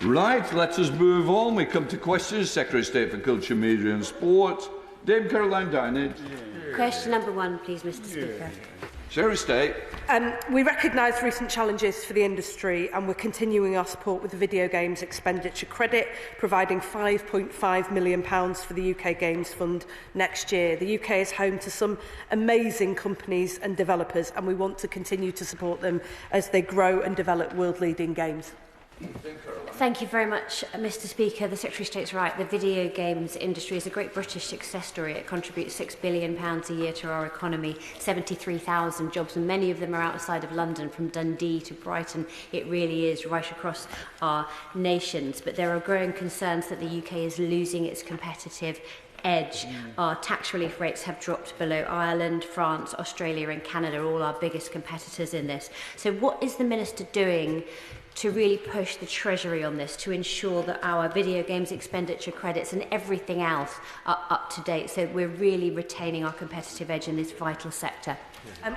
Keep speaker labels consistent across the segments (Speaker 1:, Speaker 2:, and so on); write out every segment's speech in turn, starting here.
Speaker 1: Right, let us move on. We come to questions. Secretary of State for Culture, Media and Sport, Dame Caroline Dinenage.
Speaker 2: Question number 1, please, Mr. Speaker.
Speaker 1: Secretary of State.
Speaker 3: We recognise recent challenges for the industry and we're continuing our support with the Video Games Expenditure Credit, providing £5.5 million for the UK Games Fund next year. The UK is home to some amazing companies and developers and we want to continue to support them as they grow and develop world-leading games.
Speaker 2: Thank you very much, Mr. Speaker. The Secretary of State's right. The video games industry is a great British success story. It contributes £6 billion a year to our economy, 73,000 jobs, and many of them are outside of London, from Dundee to Brighton. It really is right across our nations. But there are growing concerns that the UK is losing its competitive edge. Our tax relief rates have dropped below Ireland, France, Australia and Canada, all our biggest competitors in this. So what is the Minister doing to really push the Treasury on this, to ensure that our video games expenditure credits and everything else are up to date, so we're really retaining our competitive edge in this vital sector?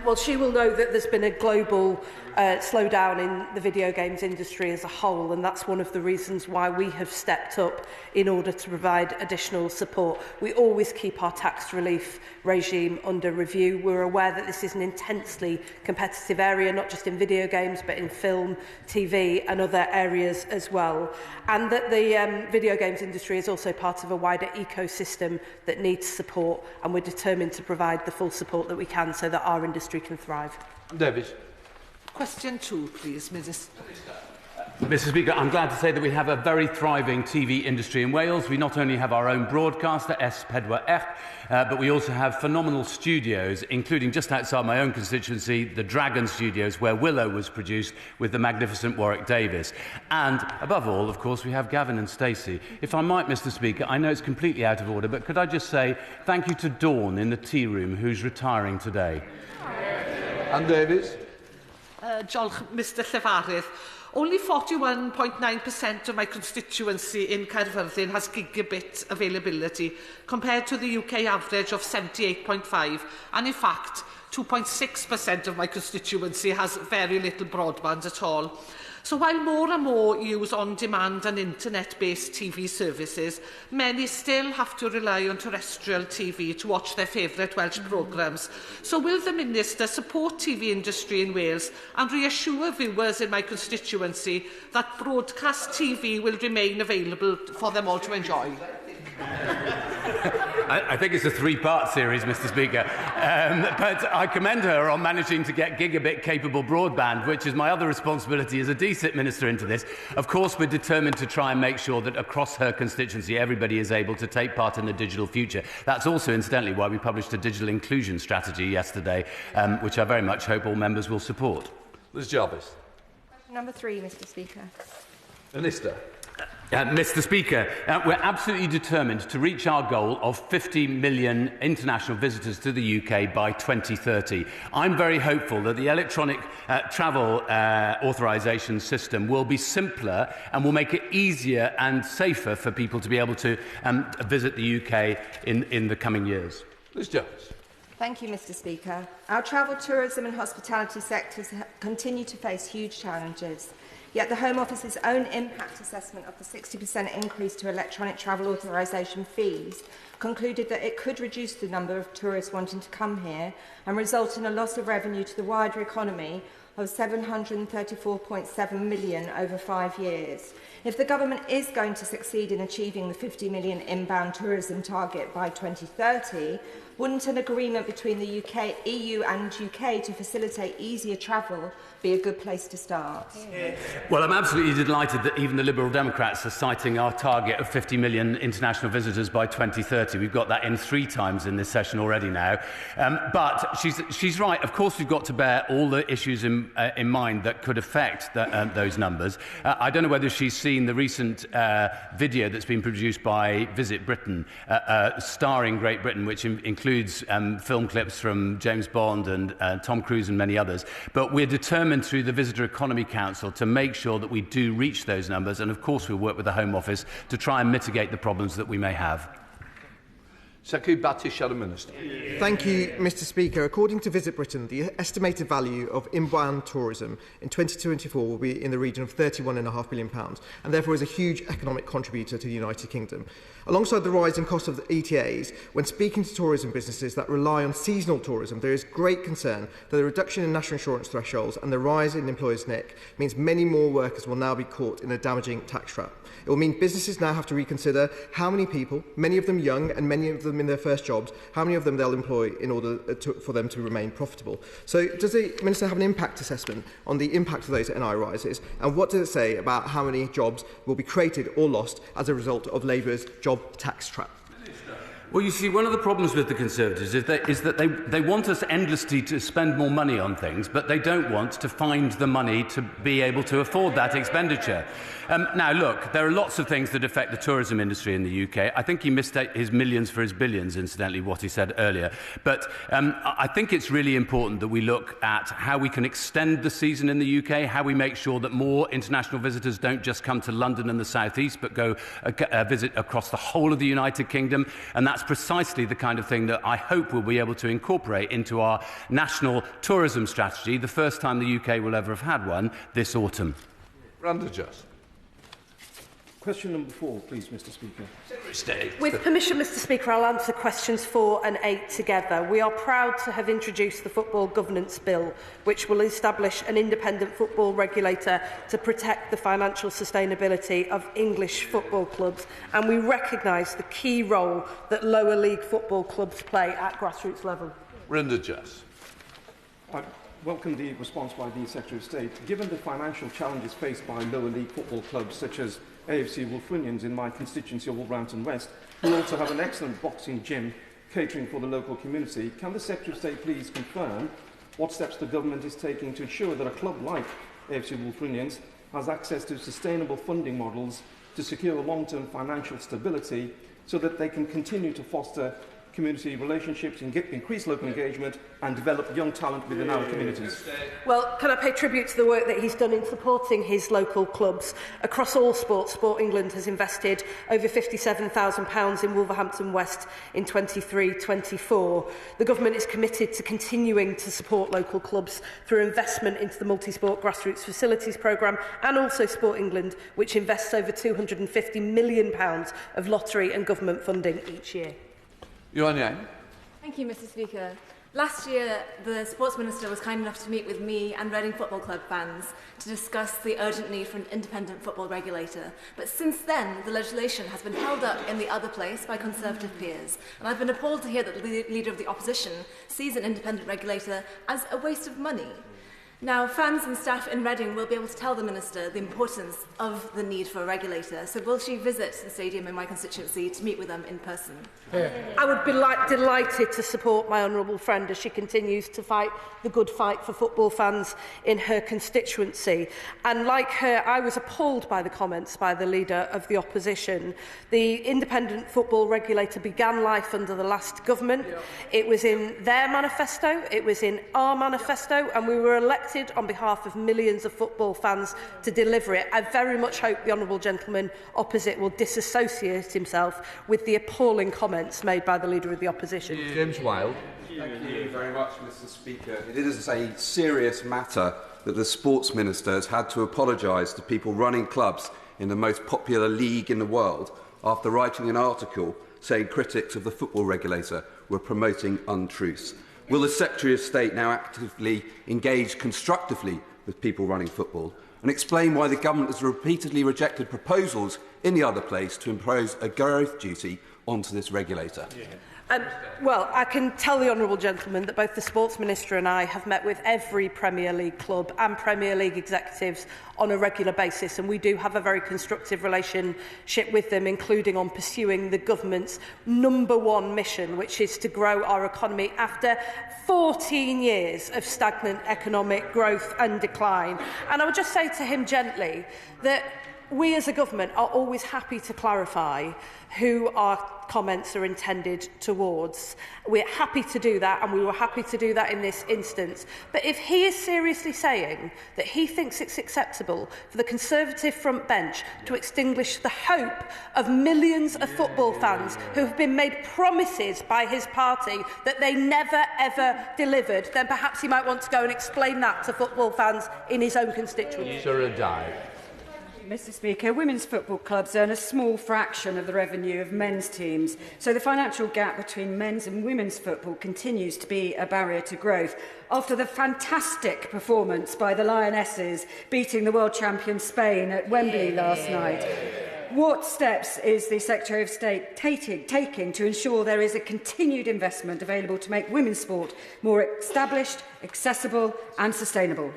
Speaker 3: Well, she will know that there's been a global slowdown in the video games industry as a whole, and that's one of the reasons why we have stepped up in order to provide additional support. We always keep our tax relief regime under review. We're aware that this is an intensely competitive area, not just in video games, but in film, TV and other areas as well, and that the video games industry is also part of a wider ecosystem that needs support, and we're determined to provide the full support that we can so that our industry can thrive.
Speaker 1: Davies.
Speaker 4: Question 2, please, Minister.
Speaker 5: Mr. Speaker, I'm glad to say that we have a very thriving TV industry in Wales. We not only have our own broadcaster, S4C, but we also have phenomenal studios, including just outside my own constituency, the Dragon Studios, where Willow was produced with the magnificent Warwick Davies. And above all, of course, we have Gavin and Stacey. If I might, Mr. Speaker, I know it's completely out of order, but could I just say thank you to Dawn in the tea room, who's retiring today.
Speaker 1: And Davies.
Speaker 4: Mr. Llefarydd. Only 41.9% of my constituency in Caerfyrddin has gigabit availability, compared to the UK average of 78.5%. And in fact, 2.6% of my constituency has very little broadband at all. So while more and more use on-demand and internet-based TV services, many still have to rely on terrestrial TV to watch their favourite Welsh programmes. So will the Minister support TV industry in Wales and reassure viewers in my constituency that broadcast TV will remain available for them all to enjoy?
Speaker 5: I think it's a three-part series, Mr. Speaker. But I commend her on managing to get gigabit-capable broadband, which is my other responsibility as a DSIT minister into this. Of course, we're determined to try and make sure that across her constituency, everybody is able to take part in the digital future. That's also, incidentally, why we published a digital inclusion strategy yesterday, which I very much hope all members will support.
Speaker 1: Liz Jarvis.
Speaker 6: Question number 3, Mr. Speaker.
Speaker 1: Minister.
Speaker 5: Mr. Speaker, we're absolutely determined to reach our goal of 50 million international visitors to the UK by 2030. I'm very hopeful that the electronic travel authorisation system will be simpler and will make it easier and safer for people to be able to visit the UK in the coming years.
Speaker 1: Liz Jones.
Speaker 6: Thank you, Mr. Speaker. Our travel, tourism and hospitality sectors continue to face huge challenges. Yet the Home Office's own impact assessment of the 60% increase to electronic travel authorisation fees concluded that it could reduce the number of tourists wanting to come here and result in a loss of revenue to the wider economy of £734.7 million over 5 years. If the government is going to succeed in achieving the 50 million inbound tourism target by 2030, wouldn't an agreement between the EU and UK to facilitate easier travel be a good place to start?
Speaker 5: Well, I'm absolutely delighted that even the Liberal Democrats are citing our target of 50 million international visitors by 2030. We've got that in 3 times in this session already now. But she's right. Of course, we've got to bear all the issues in mind that could affect those numbers. I don't know whether she's seen the recent video that's been produced by Visit Britain, starring Great Britain, which includes film clips from James Bond and Tom Cruise and many others. But we're determined through the Visitor Economy Council to make sure that we do reach those numbers, and of course we'll work with the Home Office to try and mitigate the problems that we may have.
Speaker 1: Secretary Batty, Shadow Minister.
Speaker 7: Thank you, Mr Speaker. According to Visit Britain, the estimated value of inbound tourism in 2024 will be in the region of £31.5 billion and therefore is a huge economic contributor to the United Kingdom. Alongside the rising cost of the ETAs, when speaking to tourism businesses that rely on seasonal tourism, there is great concern that the reduction in national insurance thresholds and the rise in employers' NIC means many more workers will now be caught in a damaging tax trap. It will mean businesses now have to reconsider how many people, many of them young and many of them in their first jobs, how many of them they'll employ in order for them to remain profitable. So does the Minister have an impact assessment on the impact of those NI rises, and what does it say about how many jobs will be created or lost as a result of Labour's job tax trap?
Speaker 5: Well, you see, one of the problems with the Conservatives is that they want us endlessly to spend more money on things, but they don't want to find the money to be able to afford that expenditure. Now, look, there are lots of things that affect the tourism industry in the UK. I think he misstated his millions for his billions, incidentally, what he said earlier. But I think it's really important that we look at how we can extend the season in the UK, how we make sure that more international visitors don't just come to London and the South East, but go visit across the whole of the United Kingdom. And that's precisely the kind of thing that I hope we'll be able to incorporate into our national tourism strategy, the first time the UK will ever have had one, this autumn.
Speaker 1: Rhondda just.
Speaker 8: Question number 4, please, Mr Speaker.
Speaker 3: With permission, Mr Speaker, I'll answer questions 4 and 8 together. We are proud to have introduced the Football Governance Bill, which will establish an independent football regulator to protect the financial sustainability of English football clubs, and we recognise the key role that lower league football clubs play at grassroots level.
Speaker 1: Rhondda just.
Speaker 8: I welcome the response by the Secretary of State. Given the financial challenges faced by lower league football clubs such as AFC Wolverhampton in my constituency of Wolverhampton West, who also have an excellent boxing gym catering for the local community, can the Secretary of State please confirm what steps the government is taking to ensure that a club like AFC Wolverhampton has access to sustainable funding models to secure long-term financial stability so that they can continue to foster community relationships, increase local engagement and develop young talent within our communities?
Speaker 3: Well, can I pay tribute to the work that he's done in supporting his local clubs? Across all sports, Sport England has invested over £57,000 in Wolverhampton West in 23-24. The government is committed to continuing to support local clubs through investment into the multi-sport grassroots facilities programme and also Sport England, which invests over £250 million of lottery and government funding each year.
Speaker 9: Thank you, Mr Speaker. Last year, the Sports Minister was kind enough to meet with me and Reading Football Club fans to discuss the urgent need for an independent football regulator. But since then, the legislation has been held up in the other place by Conservative peers. And I've been appalled to hear that the Leader of the Opposition sees an independent regulator as a waste of money. Now, fans and staff in Reading will be able to tell the Minister the importance of the need for a regulator. So will she visit the stadium in my constituency to meet with them in person?
Speaker 3: I would be delighted to support my honourable friend as she continues to fight the good fight for football fans in her constituency. And like her, I was appalled by the comments by the Leader of the Opposition. The independent football regulator began life under the last government. It was in their manifesto, it was in our manifesto, and we were elected on behalf of millions of football fans to deliver it. I very much hope the honourable gentleman opposite will disassociate himself with the appalling comments made by the Leader of the Opposition.
Speaker 1: James Wilde.
Speaker 10: Thank you very much, Mr Speaker. It is a serious matter that the Sports Minister has had to apologise to people running clubs in the most popular league in the world after writing an article saying critics of the football regulator were promoting untruths. Will the Secretary of State now actively engage constructively with people running football and explain why the government has repeatedly rejected proposals in the other place to impose a growth duty onto this regulator?
Speaker 3: Well, I can tell the honourable gentleman that both the Sports Minister and I have met with every Premier League club and Premier League executives on a regular basis, and we do have a very constructive relationship with them, including on pursuing the government's #1 mission, which is to grow our economy after 14 years of stagnant economic growth and decline. And I would just say to him gently that we as a government are always happy to clarify who our comments are intended towards. We're happy to do that, and we were happy to do that in this instance. But if he is seriously saying that he thinks it's acceptable for the Conservative front bench to extinguish the hope of millions of football fans who have been made promises by his party that they never ever delivered, then perhaps he might want to go and explain that to football fans in his own constituency.
Speaker 11: Mr Speaker, women's football clubs earn a small fraction of the revenue of men's teams, so the financial gap between men's and women's football continues to be a barrier to growth. After the fantastic performance by the Lionesses beating the world champion Spain at Wembley last night, what steps is the Secretary of State taking to ensure there is a continued investment available to make women's sport more established, accessible and sustainable?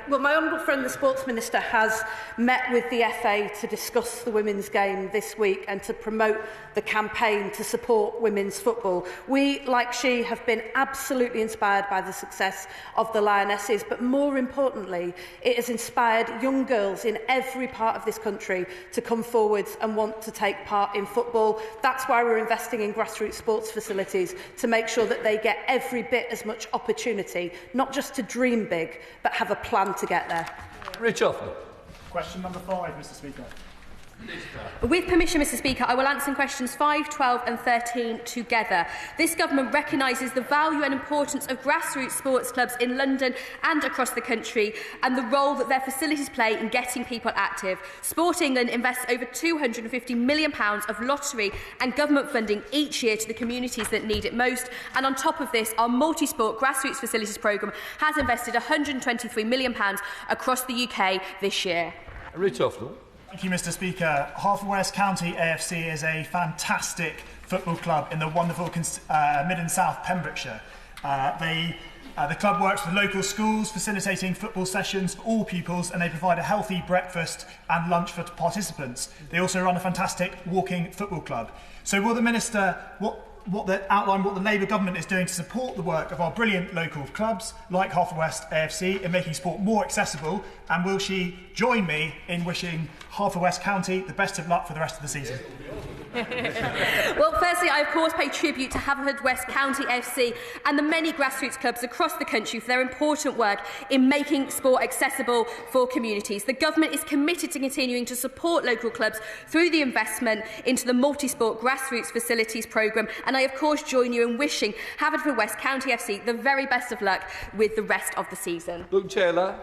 Speaker 3: Well, my honourable friend, the Sports Minister, has met with the FA to discuss the women's game this week and to promote the campaign to support women's football. We, like she, have been absolutely inspired by the success of the Lionesses, but more importantly, it has inspired young girls in every part of this country to come forwards and want to take part in football. That's why we're investing in grassroots sports facilities, to make sure that they get every bit as much opportunity, not just to dream big, but have a plan to get there.
Speaker 1: Richard.
Speaker 12: Question number 5, Mr Speaker.
Speaker 2: With permission, Mr Speaker, I will answer questions 5, 12 and 13 together. This government recognises the value and importance of grassroots sports clubs in London and across the country, and the role that their facilities play in getting people active. Sport England invests over £250 million of lottery and government funding each year to the communities that need it most, and on top of this, our multi-sport grassroots facilities programme has invested £123 million across the UK this year.
Speaker 1: Richard.
Speaker 12: Thank you, Mr Speaker. Haverfordwest County AFC is a fantastic football club in the wonderful Mid and South Pembrokeshire. The club works with local schools, facilitating football sessions for all pupils, and they provide a healthy breakfast and lunch for participants. They also run a fantastic walking football club. So will the Minister outline what the Labour government is doing to support the work of our brilliant local clubs like Haverfordwest AFC in making sport more accessible, and will she join me in wishing Haverfordwest County the best of luck for the rest of the season?
Speaker 2: Well, firstly, I of course pay tribute to Haverfordwest County FC and the many grassroots clubs across the country for their important work in making sport accessible for communities. The government is committed to continuing to support local clubs through the investment into the multi-sport grassroots facilities programme, and I of course join you in wishing Haverfordwest County FC the very best of luck with the rest of the season.
Speaker 1: Luke Taylor.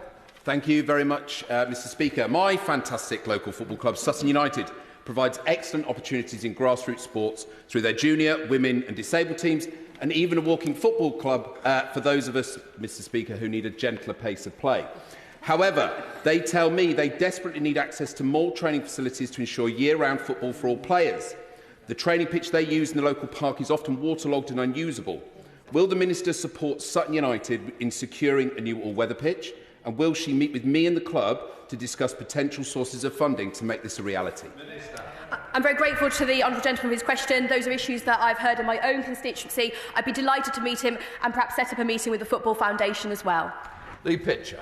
Speaker 10: Thank you very much, Mr Speaker. My fantastic local football club, Sutton United, provides excellent opportunities in grassroots sports through their junior, women and disabled teams, and even a walking football club for those of us, Mr Speaker, who need a gentler pace of play. However, they tell me they desperately need access to more training facilities to ensure year-round football for all players. The training pitch they use in the local park is often waterlogged and unusable. Will the Minister support Sutton United in securing a new all-weather pitch? And will she meet with me and the club to discuss potential sources of funding to make this a reality?
Speaker 2: I'm very grateful to the honourable gentleman for his question. Those are issues that I've heard in my own constituency. I'd be delighted to meet him and perhaps set up a meeting with the Football Foundation as well.
Speaker 1: Lee Pitcher.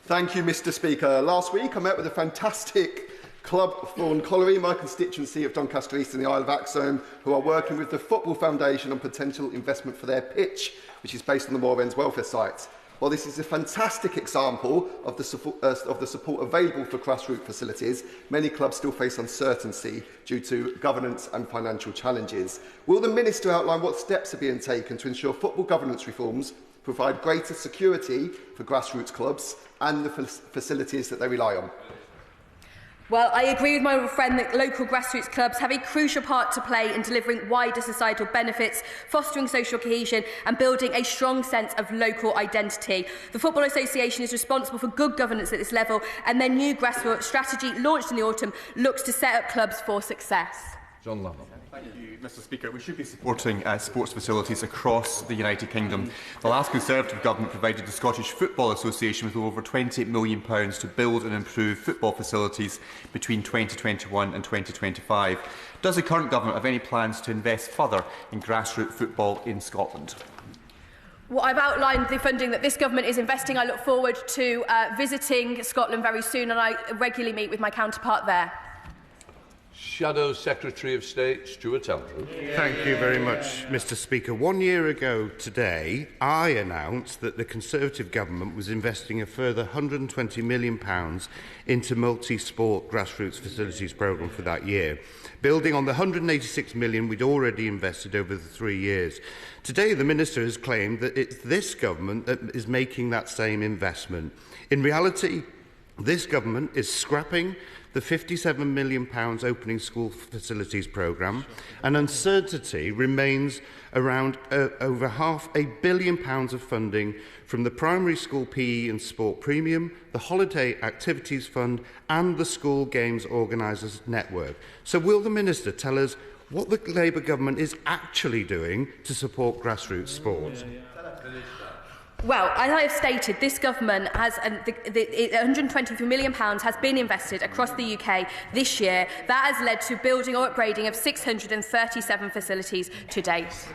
Speaker 13: Thank you, Mr Speaker. Last week I met with a fantastic club from Colliery, my constituency of Doncaster East and the Isle of Axholme, who are working with the Football Foundation on potential investment for their pitch, which is based on the Moor Ends welfare site. While this is a fantastic example of the support available for grassroots facilities, many clubs still face uncertainty due to governance and financial challenges. Will the Minister outline what steps are being taken to ensure football governance reforms provide greater security for grassroots clubs and the facilities that they rely on?
Speaker 2: Well, I agree with my old friend that local grassroots clubs have a crucial part to play in delivering wider societal benefits, fostering social cohesion and building a strong sense of local identity. The Football Association is responsible for good governance at this level, and their new grassroots strategy, launched in the autumn, looks to set up clubs for success.
Speaker 1: John Lamont.
Speaker 14: Thank you, Mr Speaker. We should be supporting sports facilities across the United Kingdom. The last Conservative government provided the Scottish Football Association with over £28 million to build and improve football facilities between 2021 and 2025. Does the current government have any plans to invest further in grassroots football in Scotland?
Speaker 15: what I've outlined, the funding that this government is investing. I look forward to visiting Scotland very soon, and I regularly meet with my counterpart there.
Speaker 1: Shadow Secretary of State, Stuart Eldred.
Speaker 16: Thank you very much, Mr Speaker. 1 year ago today, I announced that the Conservative government was investing a further £120 million into multi-sport grassroots facilities programme for that year, building on the £186 million we'd already invested over the 3 years. Today, the Minister has claimed that it's this government that is making that same investment. In reality, this government is scrapping the £57 million opening school facilities programme, and uncertainty remains around over £500 million of funding from the primary school PE and sport premium, the holiday activities fund and the school games organisers network. So will the Minister tell us what the Labour government is actually doing to support grassroots sport?
Speaker 15: Well, as I have stated, this government has £123 million has been invested across the UK this year. That has led to building or upgrading of 637 facilities to date.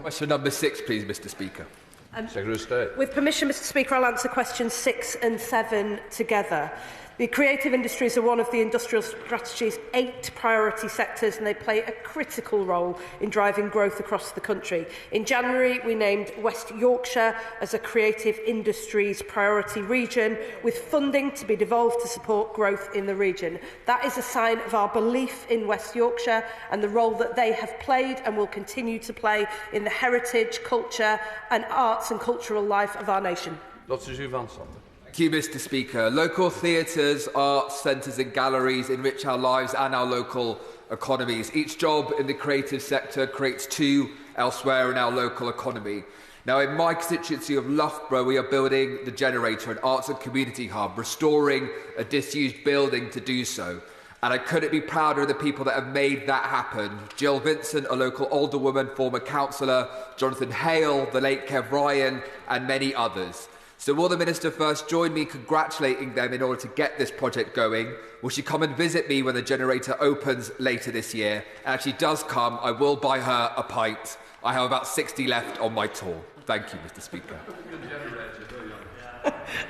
Speaker 17: Question number 6, please, Mr Speaker.
Speaker 1: Secretary of State.
Speaker 3: With permission, Mr Speaker, I'll answer questions 6 and 7 together. The creative industries are one of the industrial strategy's 8 priority sectors, and they play a critical role in driving growth across the country. In January, we named West Yorkshire as a creative industries priority region, with funding to be devolved to support growth in the region. That is a sign of our belief in West Yorkshire and the role that they have played and will continue to play in the heritage, culture and arts and cultural life of our nation.
Speaker 1: Dr. Juvansson.
Speaker 17: Thank you, Mr Speaker. Local theatres, arts centres and galleries enrich our lives and our local economies. Each job in the creative sector creates 2 elsewhere in our local economy. Now, in my constituency of Loughborough, we are building the Generator, an arts and community hub, restoring a disused building to do so. And I couldn't be prouder of the people that have made that happen. Jill Vincent, a local alderwoman, former councillor, Jonathan Hale, the late Kev Ryan, and many others. So will the Minister first join me congratulating them in order to get this project going? Will she come and visit me when the Generator opens later this year? And if she does come, I will buy her a pint. I have about 60 left on my tour. Thank you, Mr Speaker.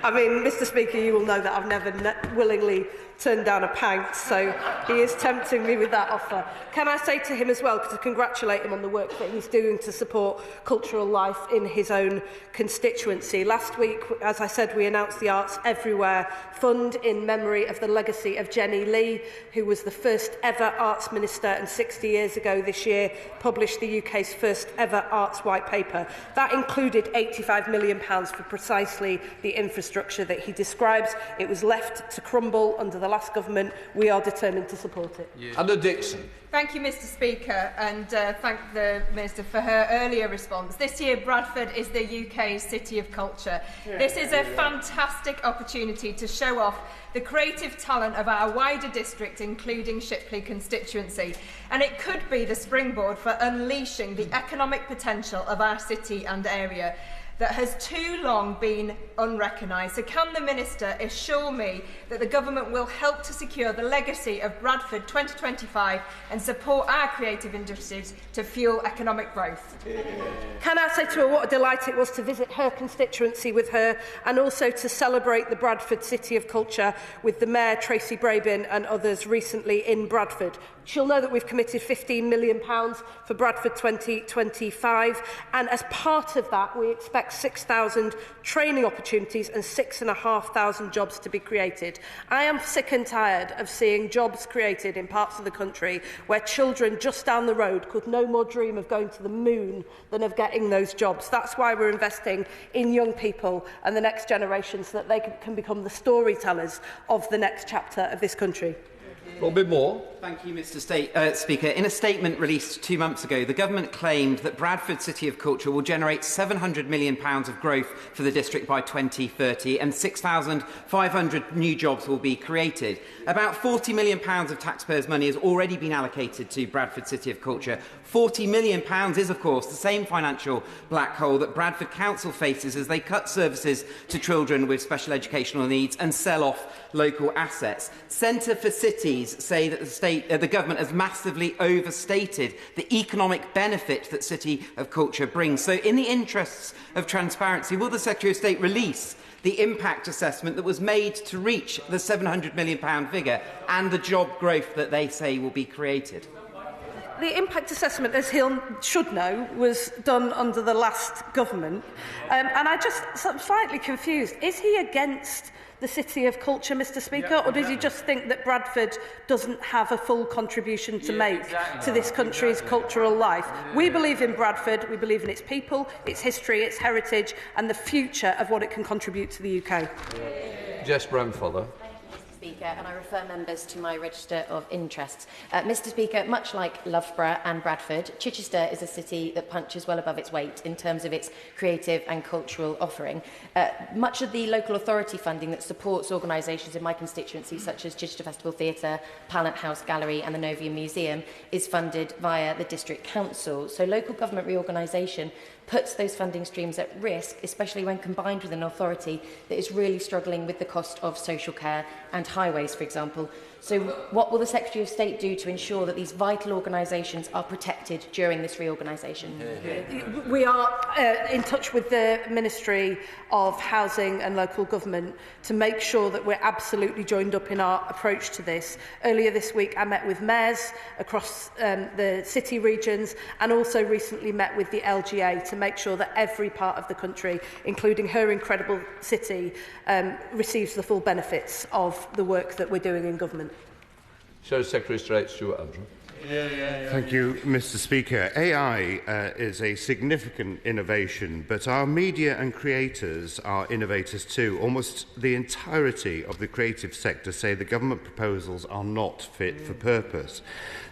Speaker 3: I mean, Mr Speaker, you will know that I've never willingly turned down a pint, so he is tempting me with that offer. Can I say to him as well, to congratulate him on the work that he's doing to support cultural life in his own constituency. Last week, as I said, we announced the Arts Everywhere Fund in memory of the legacy of Jenny Lee, who was the first ever Arts Minister and 60 years ago this year published the UK's first ever Arts White Paper. That included £85 million for precisely the infrastructure that he describes. It was left to crumble under the last government. We are determined to support it.
Speaker 1: Anna Dixon.
Speaker 6: Thank you, Mr Speaker, and thank the Minister for her earlier response. This year, Bradford is the UK's City of Culture. This is a fantastic opportunity to show off the creative talent of our wider district, including Shipley constituency. And it could be the springboard for unleashing the economic potential of our city and area that has too long been unrecognised. So can the Minister assure me that the Government will help to secure the legacy of Bradford 2025 and support our creative industries to fuel economic growth?
Speaker 3: Can I say to her what a delight it was to visit her constituency with her, and also to celebrate the Bradford City of Culture with the Mayor, Tracy Brabin, and others recently in Bradford. She'll know that we've committed £15 million for Bradford 2025, and as part of that, we expect 6,000 training opportunities and 6,500 jobs to be created. I am sick and tired of seeing jobs created in parts of the country where children just down the road could no more dream of going to the moon than of getting those jobs. That's why we're investing in young people and the next generation, so that they can become the storytellers of the next chapter of this country.
Speaker 1: Robin Moore.
Speaker 18: Thank you, Mr Speaker. In a statement released 2 months ago, the Government claimed that Bradford City of Culture will generate £700 million of growth for the district by 2030, and 6,500 new jobs will be created. About £40 million of taxpayers' money has already been allocated to Bradford City of Culture. £40 million is, of course, the same financial black hole that Bradford Council faces as they cut services to children with special educational needs and sell off local assets. Centre for Cities Davies say that the government has massively overstated the economic benefit that City of Culture brings. So in the interests of transparency, will the Secretary of State release the impact assessment that was made to reach the £700 million figure and the job growth that they say will be created?
Speaker 3: The impact assessment, as he should know, was done under the last government. And I'm slightly confused. Is he against the City of Culture, Mr. Speaker, or does he just think that Bradford doesn't have a full contribution to make to this country's cultural life? We believe in Bradford, we believe in its people, its history, its heritage, and the future of what it can contribute to the UK.
Speaker 1: Jess Brownfather.
Speaker 19: Speaker, and I refer members to my register of interests. Mr. Speaker, much like Loughborough and Bradford, Chichester is a city that punches well above its weight in terms of its creative and cultural offering. Much of the local authority funding that supports organisations in my constituency, such as Chichester Festival Theatre, Pallant House Gallery and the Novium Museum, is funded via the District Council. So local government reorganisation puts those funding streams at risk, especially when combined with an authority that is really struggling with the cost of social care and highways, for example. So what will the Secretary of State do to ensure that these vital organisations are protected during this reorganisation?
Speaker 3: We are in touch with the Ministry of Housing and Local Government to make sure that we're absolutely joined up in our approach to this. Earlier this week I met with mayors across the city regions and also recently met with the LGA to make sure that every part of the country, including her incredible city, receives the full benefits of the work that we're doing in government.
Speaker 1: Secretary of State Stuart Andrew.
Speaker 16: Thank you, Mr. Speaker. AI is a significant innovation, but our media and creators are innovators too. Almost the entirety of the creative sector say the government proposals are not fit for purpose.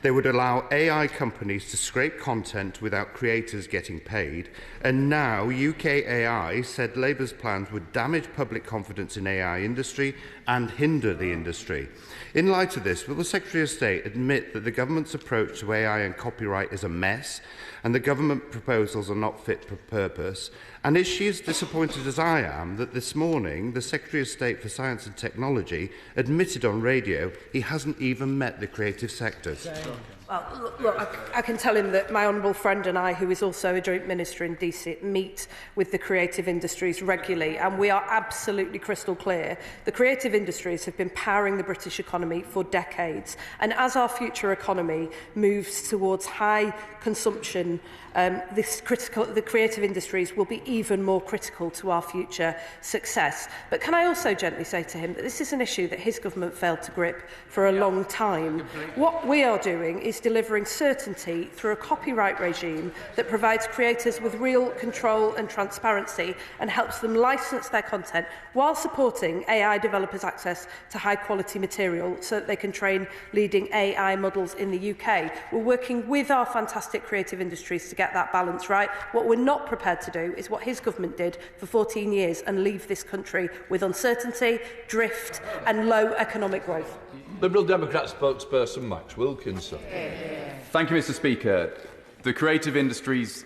Speaker 16: They would allow AI companies to scrape content without creators getting paid. And now UK AI said Labour's plans would damage public confidence in AI industry and hinder the industry. In light of this, will the Secretary of State admit that the government's approach to AI and copyright is a mess and the government proposals are not fit for purpose? And is she as disappointed as I am that this morning the Secretary of State for Science and Technology admitted on radio he hasn't even met the creative sectors?
Speaker 3: Well, look, I can tell him that my honourable friend and I, who is also a joint minister in DC, meet with the creative industries regularly, and we are absolutely crystal clear. The creative industries have been powering the British economy for decades, and as our future economy moves towards high consumption, the creative industries will be even more critical to our future success. But can I also gently say to him that this is an issue that his government failed to grip for a long time. What we are doing is delivering certainty through a copyright regime that provides creators with real control and transparency and helps them license their content while supporting AI developers' access to high-quality material so that they can train leading AI models in the UK. We're working with our fantastic creative industries to get that balance right. What we're not prepared to do is what his government did for 14 years and leave this country with uncertainty, drift and low economic growth.
Speaker 1: Liberal Democrat spokesperson Max Wilkinson.
Speaker 20: Thank you, Mr. Speaker. The creative industries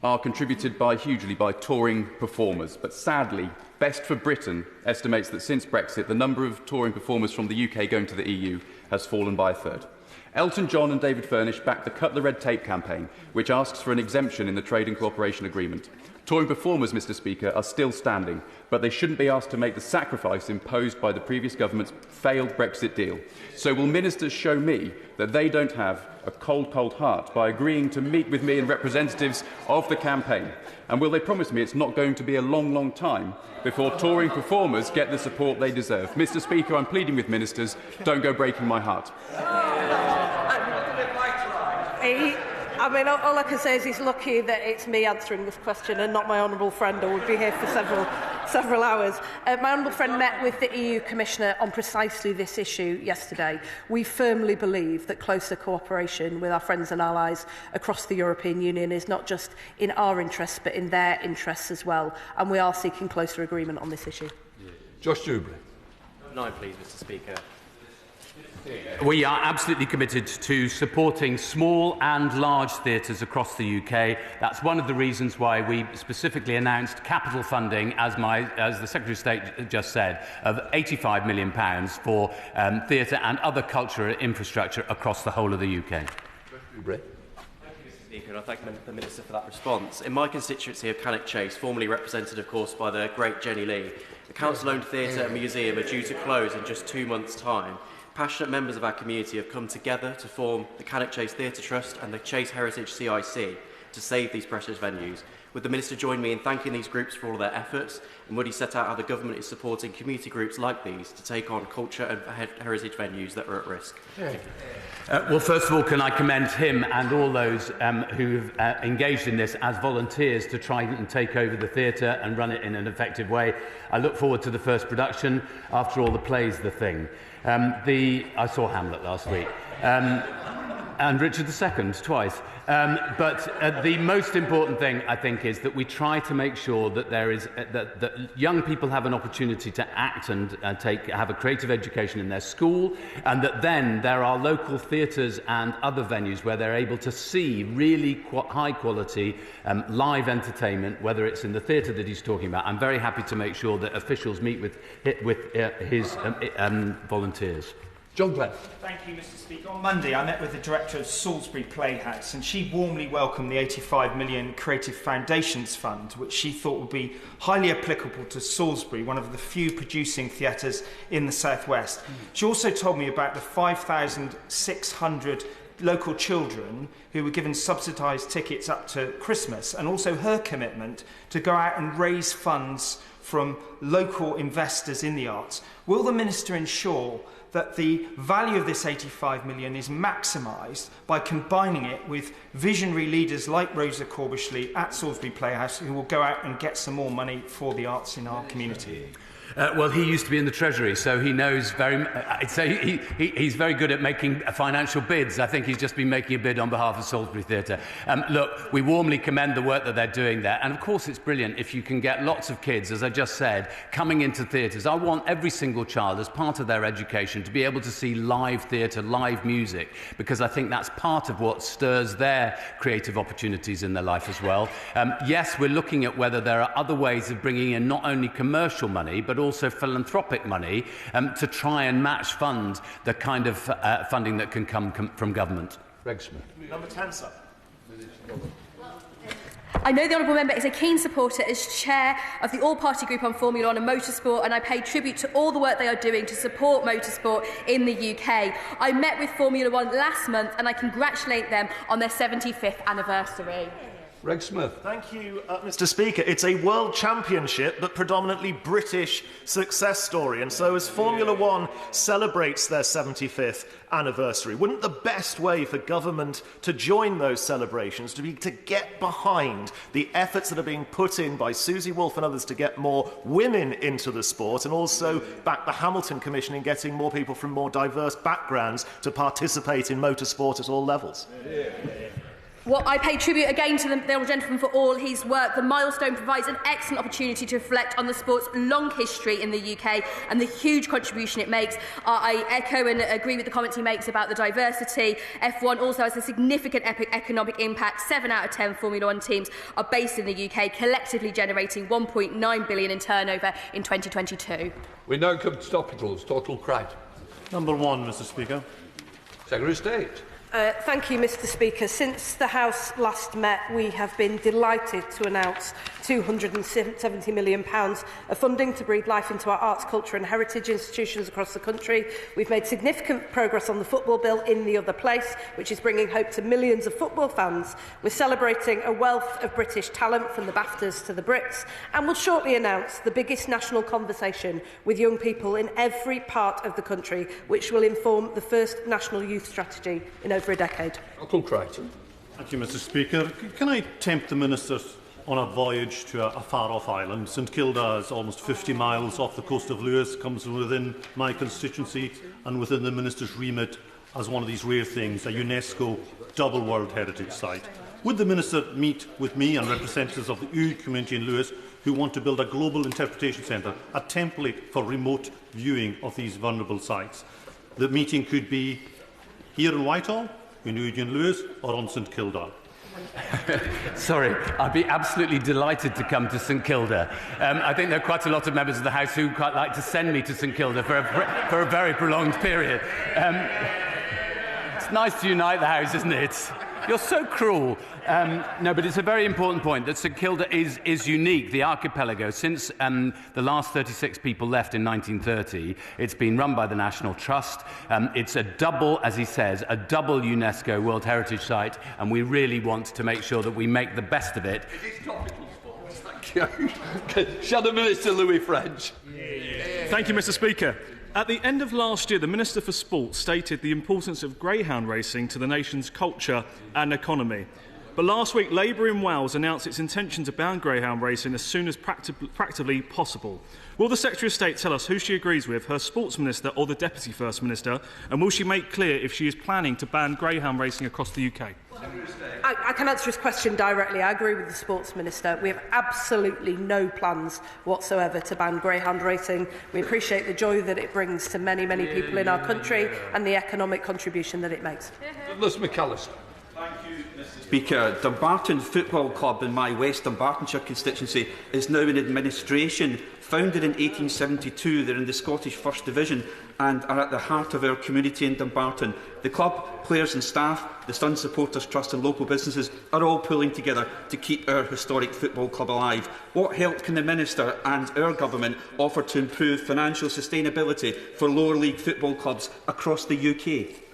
Speaker 20: are contributed hugely by touring performers, but sadly, Best for Britain estimates that since Brexit, the number of touring performers from the UK going to the EU has fallen by a third. Elton John and David Furnish backed the Cut the Red Tape campaign, which asks for an exemption in the Trade and Cooperation Agreement. Touring performers, Mr. Speaker, are still standing, but they shouldn't be asked to make the sacrifice imposed by the previous government's failed Brexit deal. So will ministers show me that they don't have a cold, cold heart by agreeing to meet with me and representatives of the campaign? And will they promise me it's not going to be a long, long time before touring performers get the support they deserve? Mr. Speaker, I'm pleading with ministers, don't go breaking my heart.
Speaker 3: I mean, all I can say is he's lucky that it's me answering this question and not my honourable friend, or would be here for several hours. My honourable friend met with the EU Commissioner on precisely this issue yesterday. We firmly believe that closer cooperation with our friends and allies across the European Union is not just in our interests, but in their interests as well. And we are seeking closer agreement on this issue.
Speaker 1: Josh Dewberry.
Speaker 21: 9, please, Mr. Speaker.
Speaker 5: We are absolutely committed to supporting small and large theatres across the UK. That's one of the reasons why we specifically announced capital funding, as the Secretary of State just said, of £85 million for theatre and other cultural infrastructure across the whole of the UK.
Speaker 21: Speaker, and I thank the Minister for that response. In my constituency of Cannock Chase, formerly represented, of course, by the great Jenny Lee, the council-owned theatre and museum are due to close in just 2 months' time. Passionate members of our community have come together to form the Cannock Chase Theatre Trust and the Chase Heritage CIC to save these precious venues. Would the Minister join me in thanking these groups for all their efforts, and would he set out how the government is supporting community groups like these to take on culture and heritage venues that are at risk?
Speaker 5: Well, first of all, can I commend him and all those who've engaged in this as volunteers to try and take over the theatre and run it in an effective way. I look forward to the first production. After all, the play's the thing. I saw Hamlet last week. And Richard II twice. But the most important thing, I think, is that we try to make sure that that young people have an opportunity to act and have a creative education in their school, and that then there are local theatres and other venues where they're able to see really high quality live entertainment, whether it's in the theatre that he's talking about. I'm very happy to make sure that officials meet with his volunteers.
Speaker 22: John Glenn.
Speaker 23: Thank you, Mr. Speaker. On Monday, I met with the director of Salisbury Playhouse, and she warmly welcomed the £85 million Creative Foundations Fund, which she thought would be highly applicable to Salisbury, one of the few producing theatres in the southwest. She also told me about the 5,600 local children who were given subsidised tickets up to Christmas, and also her commitment to go out and raise funds from local investors in the arts. Will the Minister ensure that the value of this £85 million is maximised by combining it with visionary leaders like Rosa Corbishley at Salisbury Playhouse, who will go out and get some more money for the arts in our community?
Speaker 5: Well, he used to be in the Treasury, so he knows he's very good at making financial bids. I think he's just been making a bid on behalf of Salisbury Theatre. Look, we warmly commend the work that they're doing there. And of course, it's brilliant if you can get lots of kids, as I just said, coming into theatres. I want every single child, as part of their education, to be able to see live theatre, live music, because I think that's part of what stirs their creative opportunities in their life as well. Yes, we're looking at whether there are other ways of bringing in not only commercial money, but also philanthropic money to try and match fund the kind of funding that can come from government.
Speaker 22: Greg Smith.
Speaker 23: Number 10, sir.
Speaker 15: I know the honourable member is a keen supporter as chair of the all-party group on Formula 1 and motorsport, and I pay tribute to all the work they are doing to support motorsport in the UK. I met with Formula 1 last month, and I congratulate them on their 75th anniversary.
Speaker 22: Greg Smith.
Speaker 23: Thank you, Mr. Speaker. It's a world championship, but predominantly British success story. And so as Formula 1 celebrates their 75th anniversary, wouldn't the best way for government to join those celebrations to be to get behind the efforts that are being put in by Susie Wolff and others to get more women into the sport, and also back the Hamilton Commission in getting more people from more diverse backgrounds to participate in motorsport at all levels?
Speaker 15: Well, I pay tribute again to the honourable gentleman for all his work. The milestone provides an excellent opportunity to reflect on the sport's long history in the UK and the huge contribution it makes. I echo and agree with the comments he makes about the diversity. F1 also has a significant economic impact. 7 out of 10 Formula 1 teams are based in the UK, collectively generating £1.9 billion in turnover in 2022.
Speaker 22: We now come to topicals. Total Crichton.
Speaker 23: Number 1, Mr. Speaker.
Speaker 22: Secretary of State.
Speaker 3: Thank you, Mr. Speaker. Since the House last met, we have been delighted to announce £270 million of funding to breathe life into our arts, culture and heritage institutions across the country. We've made significant progress on the football bill in the other place, which is bringing hope to millions of football fans. We're celebrating a wealth of British talent, from the BAFTAs to the Brits, and will shortly announce the biggest national conversation with young people in every part of the country, which will inform the first national youth strategy in over a decade.
Speaker 22: Uncle Crichton.
Speaker 23: Thank you, Mr. Speaker. Can I tempt the Minister on a voyage to a far-off island? St Kilda is almost 50 miles off the coast of Lewis, comes within my constituency and within the Minister's remit as one of these rare things, a UNESCO double World Heritage Site. Would the Minister meet with me and representatives of the EU community in Lewis who want to build a global interpretation centre, a template for remote viewing of these vulnerable sites?
Speaker 4: the meeting could be here in Whitehall, in Eugene Lewis, or on St Kilda.
Speaker 5: Sorry, I'd be absolutely delighted to come to St Kilda. I think there are quite a lot of members of the House who quite like to send me to St Kilda for a very prolonged period. It's nice to unite the House, isn't it? You're so cruel. No, but it's a very important point that St Kilda is unique, the archipelago. Since the last 36 people left in 1930, it's been run by the National Trust. It's a double, as he says, a double UNESCO World Heritage Site, and we really want to make sure that we make the best of it.
Speaker 1: It is topical sports, thank you. Shadow Minister Louis French.
Speaker 7: Thank you, Mr Speaker. At the end of last year, the Minister for Sport stated the importance of greyhound racing to the nation's culture and economy. But last week, Labour in Wales announced its intention to ban greyhound racing as soon as practically possible. Will the Secretary of State tell us who she agrees with, her Sports Minister or the Deputy First Minister, and will she make clear if she is planning to ban greyhound racing across the UK?
Speaker 3: I can answer his question directly. I agree with the Sports Minister. We have absolutely no plans whatsoever to ban greyhound racing. We appreciate the joy that it brings to many, many people in our country and the economic contribution that it makes.
Speaker 1: Liz McAllister.
Speaker 8: Speaker, Dumbarton Football Club in my West Dumbartonshire constituency is now in administration. Founded in 1872, they're in the Scottish First Division and are at the heart of our community in Dumbarton. The club, players and staff, the Sun Supporters Trust and local businesses are all pulling together to keep our historic football club alive. What help can the Minister and our government offer to improve financial sustainability for lower league football clubs across the UK?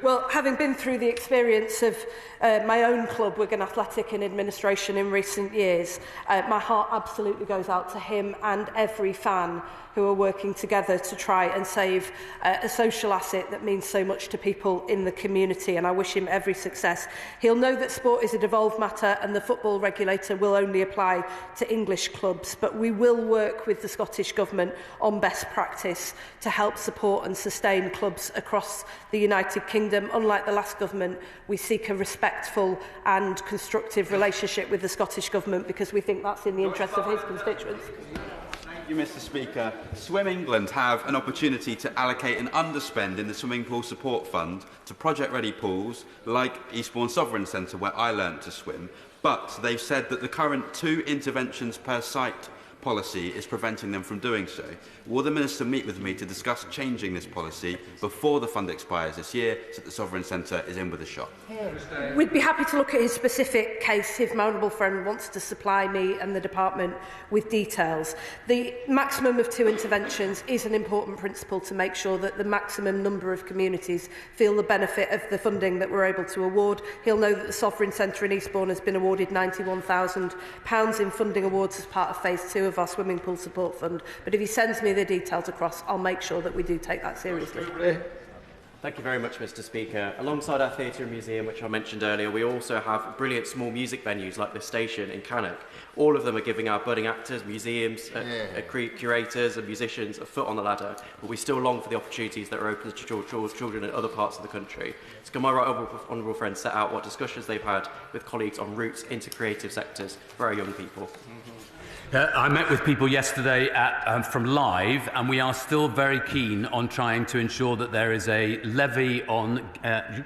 Speaker 3: Well, having been through the experience of my own club, Wigan Athletic, in administration in recent years, my heart absolutely goes out to him and every fan who are working together to try and save a social asset that means so much to people in the community, and I wish him every success. He'll know that sport is a devolved matter and the football regulator will only apply to English clubs, but we will work with the Scottish Government on best practice to help support and sustain clubs across the United Kingdom. Unlike the last government, we seek a respectful and constructive relationship with the Scottish Government because we think that's in the interest of his constituents.
Speaker 10: Thank you, Mr Speaker. Swim England have an opportunity to allocate an underspend in the Swimming Pool Support Fund to project-ready pools like Eastbourne Sovereign Centre, where I learnt to swim, but they've said that the current 2 interventions per site policy is preventing them from doing so. Will the Minister meet with me to discuss changing this policy before the fund expires this year so that the Sovereign Centre is in with a shot?
Speaker 3: We'd be happy to look at his specific case if my honourable friend wants to supply me and the department with details. The maximum of 2 interventions is an important principle to make sure that the maximum number of communities feel the benefit of the funding that we're able to award. He'll know that the Sovereign Centre in Eastbourne has been awarded £91,000 in funding awards as part of phase 2 of our Swimming Pool Support Fund. But if he sends me the details across, I'll make sure that we do take that seriously.
Speaker 21: Thank you very much, Mr Speaker. Alongside our theatre and museum, which I mentioned earlier, we also have brilliant small music venues like the Station in Cannock. All of them are giving our budding actors, museums, curators and musicians a foot on the ladder, but we still long for the opportunities that are open to children in other parts of the country. So can my right honourable friends set out what discussions they've had with colleagues on routes into creative sectors for our young people?
Speaker 5: I met with people yesterday from Live, and we are still very keen on trying to ensure that there is a levy on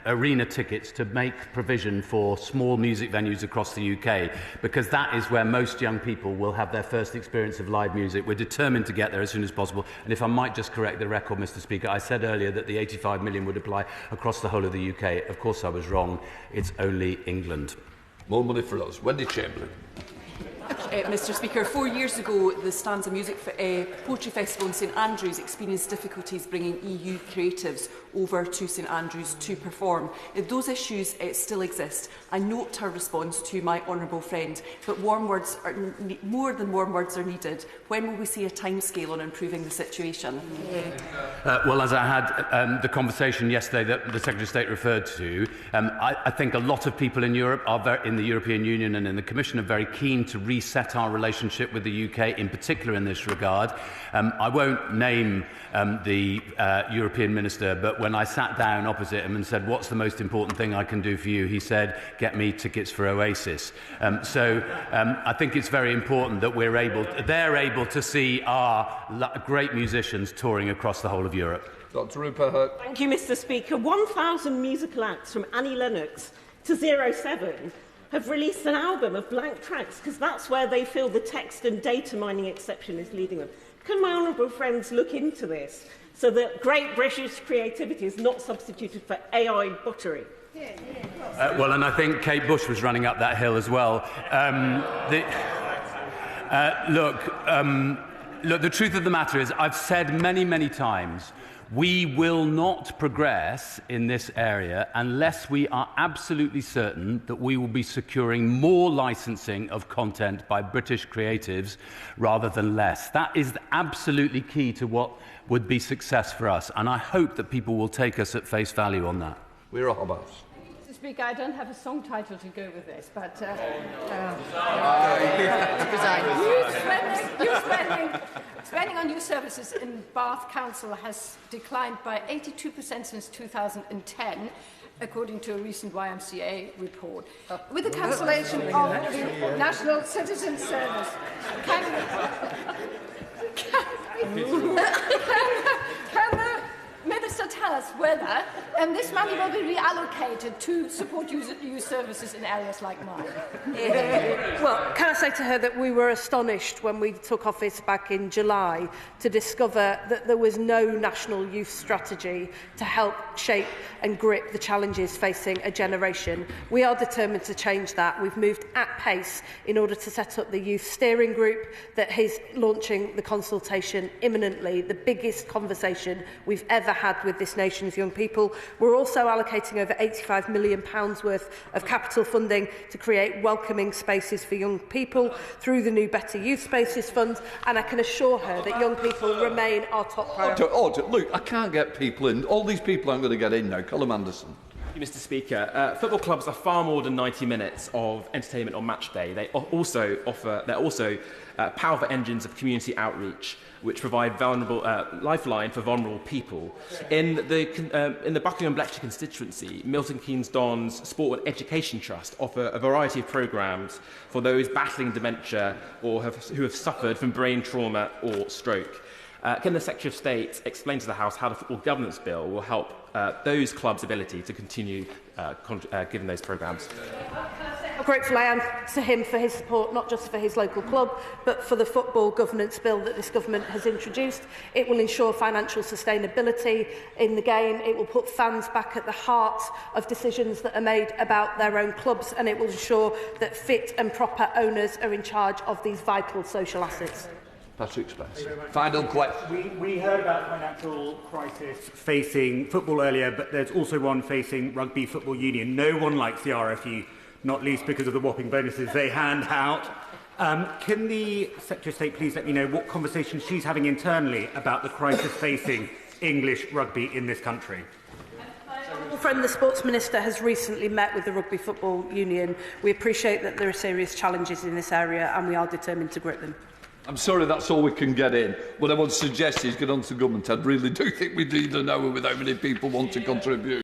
Speaker 5: arena tickets to make provision for small music venues across the UK, because that is where most young people will have their first experience of live music. We're determined to get there as soon as possible. And if I might just correct the record, Mr Speaker, I said earlier that the 85 million would apply across the whole of the UK. Of course I was wrong. It's only England.
Speaker 1: More money for us. Wendy Chamberlain.
Speaker 24: Mr Speaker, 4 years ago the Stanza Music Poetry Festival in St Andrews experienced difficulties bringing EU creatives over to St Andrews to perform. Those issues still exist. I note her response to my honourable friend, but warm words are more than warm words are needed. When will we see a timescale on improving the situation?
Speaker 5: Well, as I had the conversation yesterday that the Secretary of State referred to, I think a lot of people in Europe, in the European Union and in the Commission, are very keen to reset our relationship with the UK, in particular in this regard. I won't name the European Minister, but when I sat down opposite him and said, "What's the most important thing I can do for you?" he said, "Get me tickets for Oasis." So I think it's very important that they're able to see our great musicians touring across the whole of Europe.
Speaker 1: Dr Rupert.
Speaker 9: Thank you, Mr Speaker. 1,000 musical acts from Annie Lennox to 07 have released an album of blank tracks because that's where they feel the text and data mining exception is leading them. Can my honourable friends look into this so that great British creativity is not substituted for AI buttery?
Speaker 5: Well, and I think Kate Bush was running up that hill as well. Look, the truth of the matter is, I've said many, many times, we will not progress in this area unless we are absolutely certain that we will be securing more licensing of content by British creatives rather than less. That is absolutely key to what would be success for us, and I hope that people will take us at face value on that.
Speaker 1: We're all about.
Speaker 11: Mr Speaker, I don't have a song title to go with this, but spending on youth services in Bath Council has declined by 82% since 2010, according to a recent YMCA report. With the cancellation of the National Citizen Service, can the Minister tell us whether this money will be reallocated to support youth services in areas like mine?
Speaker 3: Well, can I say to her that we were astonished when we took office back in July to discover that there was no national youth strategy to help shape and grip the challenges facing a generation. We are determined to change that. We've moved at pace in order to set up the youth steering group that is launching the consultation imminently, the biggest conversation we've ever had with this nation's young people. We're also allocating over £85 million worth of capital funding to create welcoming spaces for young people through the new Better Youth Spaces Fund, and I can assure her that young people remain our top priority.
Speaker 1: Look, I can't get people in. All these people aren't going to get in now. Callum Anderson.
Speaker 12: Thank you, Mr Speaker. Football clubs are far more than 90 minutes of entertainment on match day. They're also powerful engines of community outreach, which provide lifeline for vulnerable people. In the Buckingham Bletchley constituency, Milton Keynes Don's Sport and Education Trust offer a variety of programmes for those battling dementia or who have suffered from brain trauma or stroke. Can the Secretary of State explain to the House how the Football Governance Bill will help those clubs' ability to continue giving those programmes?
Speaker 3: How grateful I am to him for his support, not just for his local club, but for the Football Governance Bill that this government has introduced. It will ensure financial sustainability in the game. It will put fans back at the heart of decisions that are made about their own clubs, and it will ensure that fit and proper owners are in charge of these vital social assets.
Speaker 1: Patrick Spencer. Final question.
Speaker 13: We heard about financial crisis facing football earlier, but there's also one facing Rugby Football Union. No one likes the RFU, not least because of the whopping bonuses they hand out. Can the Secretary of State please let me know what conversations she's having internally about the crisis facing English rugby in this country?
Speaker 3: Our friend, the Sports Minister, has recently met with the Rugby Football Union. We appreciate that there are serious challenges in this area and we are determined to grip them.
Speaker 1: I'm sorry, that's all we can get in. What I want to suggest is get on to government. I really do think we need an hour with how many people want to contribute.